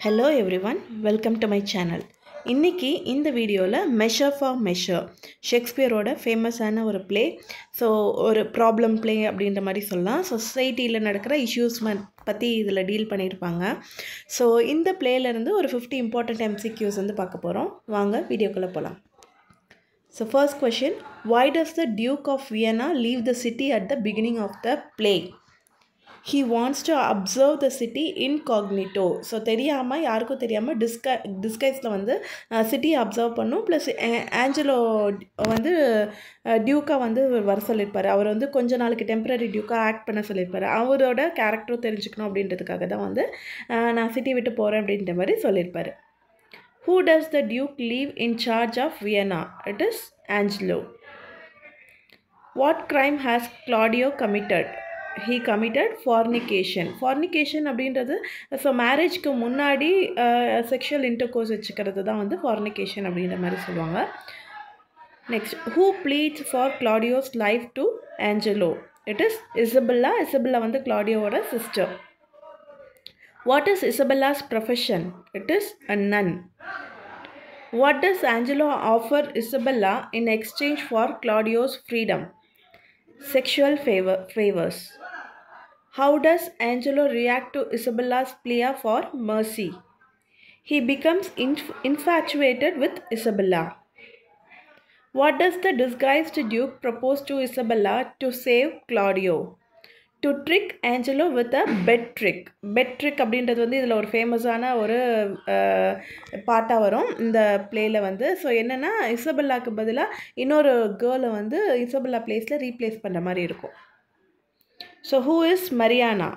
Hello everyone, welcome to my channel. இன்னைக்கு இந்த வீடியோவில் மெஷர் ஃபார் மெஷர் ஷேக்ஸ்பியரோட ஃபேமஸான ஒரு ப்ளே. ஸோ ஒரு ப்ராப்ளம் ப்ளே அப்படின்ற மாதிரி சொல்லலாம். சொசைட்டியில் நடக்கிற இஷ்யூஸ் பற்றி இதில் டீல் பண்ணியிருப்பாங்க. ஸோ இந்த ப்ளேலேருந்து ஒரு 50 இம்பார்ட்டண்ட் எம்சிக்யூஸ் வந்து பார்க்க போகிறோம். வாங்க வீடியோக்குள்ளே போகலாம். So first question, why does the Duke of Vienna leave the city at the beginning of the play? He wants to observe the city incognito. So தெரியாமல் யாருக்கும் தெரியாமல் டிஸ்கைஸில் வந்து சிட்டியை அப்சர்வ் பண்ணும். ப்ளஸ் ஆஞ்சலோ வந்து டியூக்காக வந்து வர சொல்லியிருப்பார். அவர் வந்து கொஞ்ச நாளைக்கு டெம்பரரி டியூக்காக ஆக்ட் பண்ண சொல்லியிருப்பார். அவரோட கேரக்டரும் தெரிஞ்சுக்கணும் அப்படின்றதுக்காக தான் வந்து நான் சிட்டி விட்டு போகிறேன் அப்படின்ற மாதிரி சொல்லியிருப்பார். Who does the Duke leave in charge of Vienna? It is Angelo. What crime has Claudio committed? He committed fornication. Fornication அப்படின்றது ஸோ மேரேஜ்க்கு முன்னாடி செக்ஷுவல் இன்டர்கோர்ஸ் வச்சுக்கிறது தான் வந்து fornication அப்படின்ற மாதிரி சொல்லுவாங்க. Next, who pleads for Claudio's life to Angelo? It is Isabella. Isabella வந்து கிளாடியோவோட sister. What is Isabella's profession? It is a nun. What does Angelo offer Isabella in exchange for Claudio's freedom? Sexual favors. How does Angelo react to Isabella's plea for mercy? He becomes infatuated with Isabella. What does the disguised Duke propose to Isabella to save Claudio? To trick Angelo with a bed trick. Bed trick அப்படின்றது வந்து இதில் ஒரு ஃபேமஸான ஒரு பாட்டாக வரும் இந்த பிளேயில் வந்து. ஸோ என்னென்னா, இசபெல்லாவுக்கு பதிலாக இன்னொரு கேர்ளை வந்து இசபெல்லா பிளேஸில் ரீப்ளேஸ் பண்ணுற மாதிரி இருக்கும். So who is Mariana?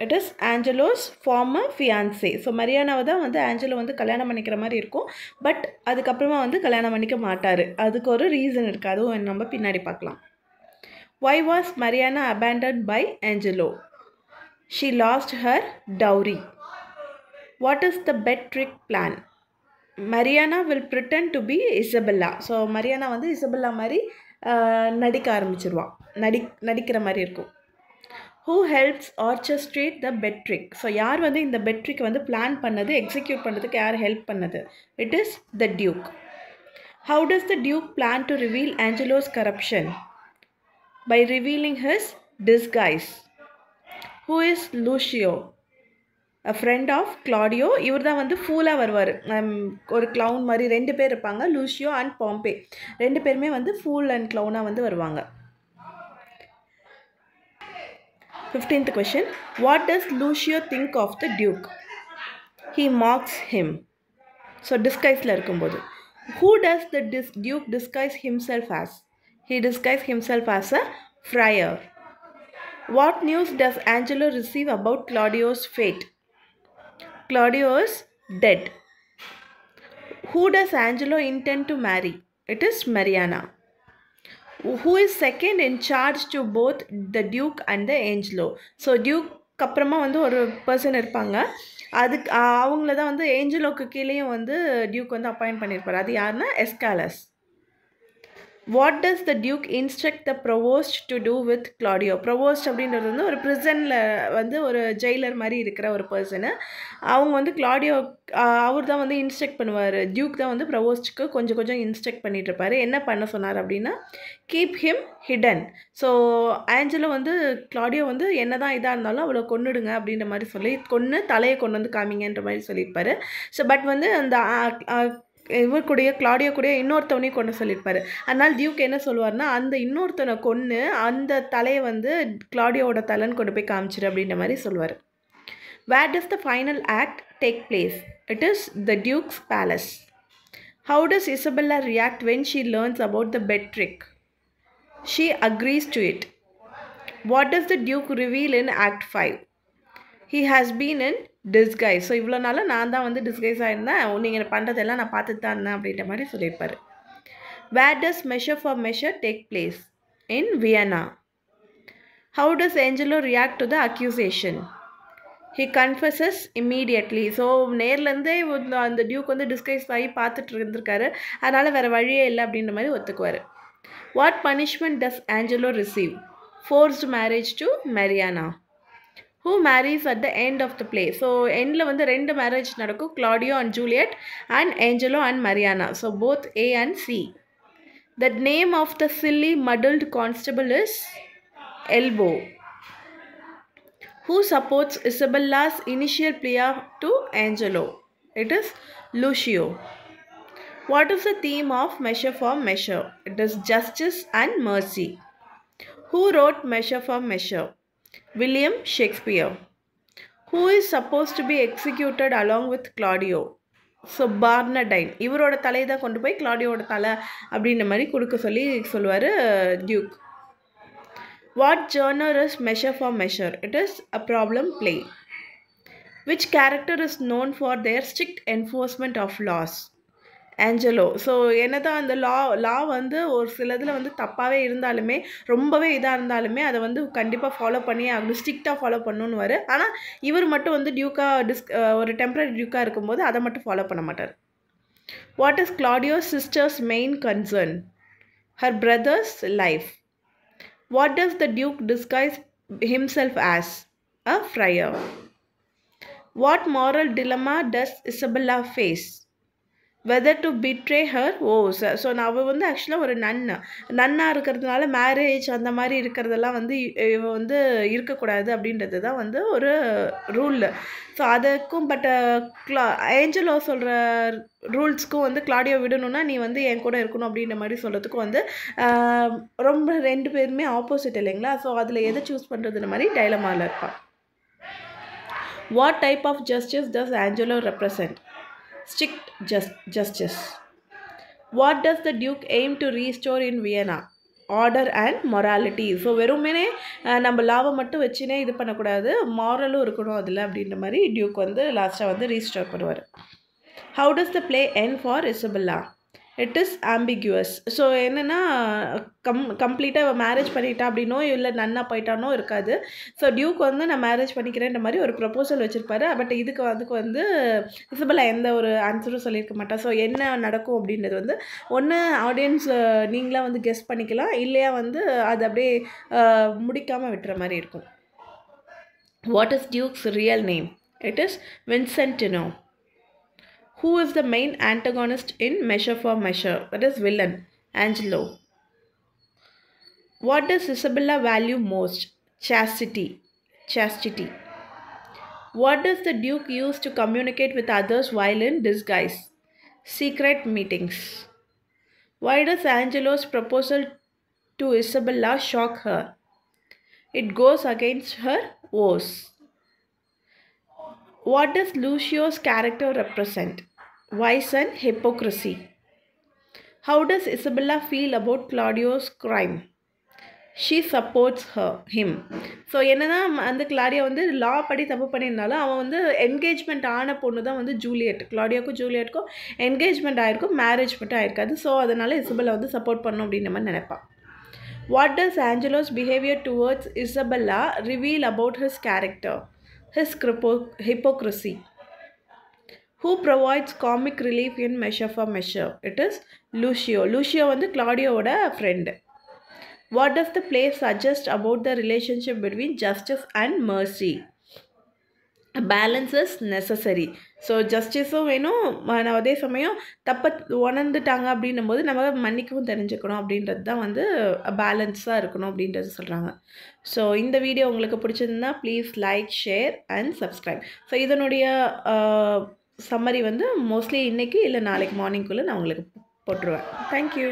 It is Angelo's former fiancé. So மரியானாவை தான் வந்து ஆஞ்சலோ வந்து கல்யாணம் பண்ணிக்கிற மாதிரி இருக்கும். பட் அதுக்கப்புறமா வந்து கல்யாணம் பண்ணிக்க மாட்டார். அதுக்கு ஒரு ரீசன் இருக்குது, அதுவும் நம்ம பின்னாடி பார்க்கலாம். Why was Mariana abandoned by Angelo? She lost her dowry. What is the bed trick plan? Mariana will pretend to be Isabella. So Mariana வந்து இசபெல்லா மாதிரி நடிக்க ஆரம்பிச்சிருவான். நடிக்கிற மாதிரி இருக்கும். Who helps orchestrate the bed trick? So யார் வந்து இந்த bed trick வந்து பிளான் பண்ணது, எக்ஸிக்யூட் பண்ணுறதுக்கு யார் ஹெல்ப் பண்ணது? It is the Duke. How does the Duke plan to reveal Angelo's corruption? By revealing his disguise. Who is Lucio? A friend of Claudio. இவர் தான் வந்து ஃபூலாக வருவார். ஒரு க்ளவுன் மாதிரி ரெண்டு பேர் இருப்பாங்க, லூசியோ அண்ட் பாம்பே. ரெண்டு பேருமே வந்து ஃபூல் அண்ட் க்ளவுனாக வந்து வருவாங்க. 15th question. What does Lucio think of the Duke? He mocks him. So டிஸ்கைஸில் இருக்கும்போது. Who does the Duke disguise himself as? He disguised himself as a friar. What news does Angelo receive about Claudio's fate? Claudio is dead. Who does Angelo intend to marry? It is Mariana. Who is second in charge to both the Duke and the Angelo? So Duke அப்புறமா வந்து ஒரு person இருப்பாங்க. அதுக்கு அவங்கள தான் வந்து ஏஞ்சலோக்கு கீழேயும் வந்து டியூக் வந்து அப்பாயிண்ட் பண்ணியிருப்பார். அது யாருன்னா எஸ்காலஸ். What does the Duke instruct the provost to do with Claudio? Provost அப்படின்றது வந்து ஒரு ப்ரிசனில் வந்து ஒரு ஜெயிலர் மாதிரி இருக்கிற ஒரு பர்சனு. அவங்க வந்து கிளாடியோ அவர் தான் வந்து இன்ஸ்ட்ரக்ட் பண்ணுவார். டியூக் தான் வந்து ப்ரவோஸ்ட்டுக்கு கொஞ்சம் கொஞ்சம் இன்ஸ்ட்ரக்ட் பண்ணிகிட்டு இருப்பார். என்ன பண்ண சொன்னார் அப்படின்னா, keep him hidden. So Angelo வந்து கிளாடியோ வந்து என்ன தான் இதாக இருந்தாலும் அவளை கொன்னுடுங்க அப்படின்ற மாதிரி சொல்லி தலையை கொண்டு வந்து காமிங்கன்ற மாதிரி சொல்லியிருப்பார். ஸோ பட் வந்து அந்த இவர் கூடிய கிளாடியோ கூடிய இன்னொருத்தவனையும் கொண்டு சொல்லியிருப்பார். அதனால் டியூக் என்ன சொல்லுவார்னா, அந்த இன்னொருத்தனை கொன்று அந்த தலையை வந்து கிளாடியோட தலைன்னு கொண்டு போய் காமிச்சிரு அப்படின்ற மாதிரி சொல்லுவார். Where does the final act take place? It is the Duke's palace. How does Isabella react when she learns about the bed trick? She agrees to it. What does the Duke reveal in Act 5? He has been in disguise. So இவ்வளோ நாளாக நான் தான் வந்து disguise ஆகிருந்தேன், நீங்கள் பண்ணுறதெல்லாம் நான் பார்த்துட்டு தான் இருந்தேன் அப்படின்ற மாதிரி சொல்லியிருப்பார். Where does measure for measure take place? In Vienna. How does Angelo react to the accusation? He confesses immediately. So நேர்லேருந்தே அந்த டியூக் வந்து டிஸ்கைஸ் ஆகி பார்த்துட்டு இருந்திருக்காரு. அதனால் வேறு வழியே இல்லை அப்படின்ற மாதிரி ஒத்துக்குவார். What punishment does Angelo receive? Forced marriage to Mariana. Who marries at the end of the play? So endல வந்து ரெண்டு மேரேஜ் நடக்கும், Claudio and Juliet and Angelo and Mariana. So both A and C. The name of the silly muddled constable is Elbow. Who supports Isabella's initial plea to Angelo? It is Lucio. What is the theme of Measure for Measure? It is justice and mercy. Who wrote Measure for Measure? William Shakespeare. Who is supposed to be executed along with Claudio? So Barnardine. இவரோட தலையை தான் கொண்டு போய் கிளாடியோட தலை அப்படின்ற மாதிரி கொடுக்க சொல்லுவார் duke. What genre is Measure for Measure? It is a problem play. Which character is known for their strict enforcement of laws? Angelo. So என்ன தான் அந்த லா வந்து ஒரு சிலதில் வந்து தப்பாகவே இருந்தாலுமே, ரொம்பவே இதாக இருந்தாலுமே அதை வந்து கண்டிப்பாக ஃபாலோ பண்ணியே ஆகணும், ஸ்ட்ரிக்டாக ஃபாலோ பண்ணணுன்னு. ஆனால் இவர் மட்டும் வந்து ஒரு டெம்பரரி டியூக்காக இருக்கும்போது அதை மட்டும் ஃபாலோ பண்ண மாட்டார். What is Claudio's sister's main concern? Her brother's life. What does the duke disguise himself as? A friar. What moral dilemma does Isabella face? whether to betray her vows. So நான் அவள் வந்து ஆக்சுவலாக ஒரு நன்னாக இருக்கிறதுனால marriage அந்த மாதிரி இருக்கிறதெல்லாம் வந்து இவ வந்து இருக்கக்கூடாது அப்படின்றது தான் வந்து ஒரு ரூல். ஸோ அதுக்கும் ஏஞ்சலோ சொல்கிற ரூல்ஸ்க்கும் வந்து கிளாடியோ விடணும்னா நீ வந்து என் கூட இருக்கணும் அப்படின்ற மாதிரி சொல்கிறதுக்கும் வந்து ரொம்ப ரெண்டு பேருமே ஆப்போசிட் இல்லைங்களா? ஸோ அதில் எதை சூஸ் பண்ணுறதுன்ற மாதிரி டைலமாவில் இருப்பாள். What type of justice does Angelo represent? Strict justice. What does the Duke aim to restore in Vienna? Order and morality. So வெறுமனே நம்ம லாவை மட்டும் வச்சுனே இது பண்ணக்கூடாது, மாரலும் இருக்கணும் அதில் அப்படின்ற மாதிரி டியூக் வந்து லாஸ்ட்டாக வந்து ரீஸ்டோர் பண்ணுவார். How does the play end for Isabella? It is ambiguous. So என்னென்னா கம்ப்ளீட்டாக மேரேஜ் பண்ணிட்டா அப்படின்னோ இல்லை நன்னா போயிட்டானோ இருக்காது. ஸோ டியூக் வந்து நான் மேரேஜ் பண்ணிக்கிறேன்ற மாதிரி ஒரு ப்ரப்போசல் வச்சுருப்பாரு. பட் அதுக்கு வந்து இசபெல்லா எந்த ஒரு ஆன்சரும் சொல்லியிருக்க மாட்டா. ஸோ என்ன நடக்கும் அப்படின்றது வந்து ஒன்று ஆடியன்ஸ் நீங்களாம் வந்து கெஸ் பண்ணிக்கலாம், இல்லையா வந்து அது அப்படியே முடிக்காமல் விட்டுற மாதிரி இருக்கும். What is duke's real name? It is Vincentio. Who is the main antagonist in Measure for Measure? That is villain, Angelo. What does Isabella value most? Chastity. What does the Duke use to communicate with others while in disguise? Secret meetings. Why does Angelo's proposal to Isabella shock her? It goes against her vows. What does Lucio's character represent? Vice and hypocrisy. How does Isabella feel about Claudio's crime? She supports him. So என்னன்னா அந்த Claudio வந்து லா படி தப்பு பண்ணியிருந்தாலும் அவன் வந்து engagement ஆன பொண்ணு தான் வந்து ஜூலியட். கிளாடியோக்கும் ஜூலியட்டுக்கும் என்கேஜ்மெண்ட் ஆகிருக்கும், மேரேஜ் மட்டும் ஆயிருக்காது. ஸோ அதனால் இசபெல்லா வந்து சப்போர்ட் பண்ணணும் அப்படின்ற மாதிரி நினைப்பான். What does Angelo's behaviour towards Isabella reveal about his character? His hypocrisy. Who provides comic relief in Measure for Measure? It is Lucio. Lucio வந்து கிளாடியோட friend. What does the play suggest about the relationship between justice and mercy? Balance is necessary. So ஜஸ்டிஸும் வேணும், அதே சமயம் தப்பை உணர்ந்துட்டாங்க அப்படின்னும் போது நம்ம மன்னிக்கவும் தெரிஞ்சுக்கணும் அப்படின்றது தான் வந்து பேலன்ஸாக இருக்கணும் அப்படின்றது சொல்கிறாங்க. ஸோ இந்த வீடியோ உங்களுக்கு பிடிச்சிருந்தா please like, share and subscribe. So இதனுடைய சம்மரி வந்து மோஸ்ட்லி இன்றைக்கி இல்லை நாளைக்கு மார்னிங்குள்ளே நான் உங்களுக்கு போட்டுருவேன். தேங்க்யூ.